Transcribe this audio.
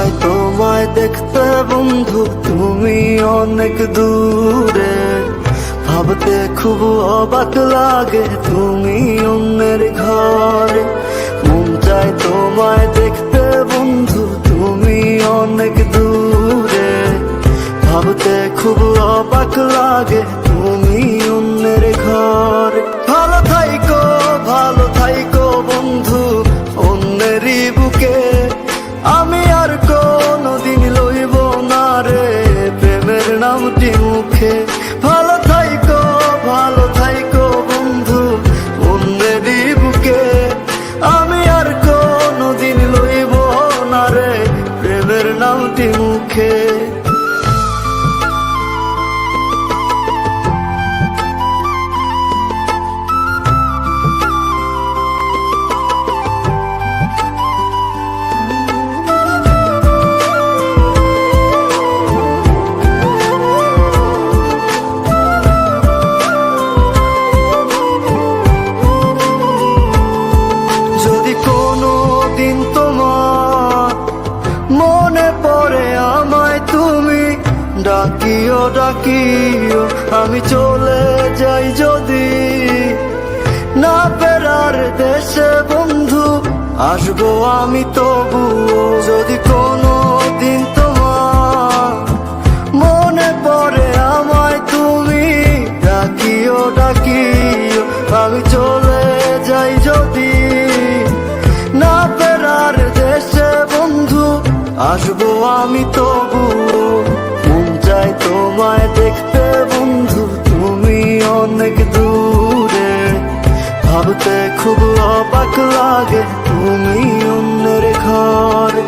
চাই তোমায় দেখতে বন্ধু, তুমি অনেক দূরে। ভাবতে খুব অবাক লাগে তুমি অন্যের ঘরে। মন চাই তোমায় দেখতে বন্ধু, তুমি অনেক দূরে। ভাবতে খুব অবাক লাগে তুমি অন্যের ঘরে। ভালো থাইকো বন্ধু অন্যেরই বুকে। আমি আর কোনদিন লইব না রে প্রেমের নামটি মুখে। ভালো থাইকো বন্ধু অন্যেরই বুকে। আমি আর কোনদিন লইব না রে প্রেমের নামটি মুখে। মনে পড়ে আমায় তুমি ডাকিও আমি চলে যাই যদি। না ফেরার দেশে বন্ধু আসবো আমি তবুও। যদি কোনো দিন তোমার মনে পড়ে আমায় তুমি ডাকিও আমি চলে যাই যদি। না ফেরার দেশে বন্ধু আসবো আমি তবুও। মন চাই তোমায় দেখতে বন্ধু, তুমি অনেক দূরে। ভাবতে খুব অবাক লাগে তুমি অন্যের ঘরে।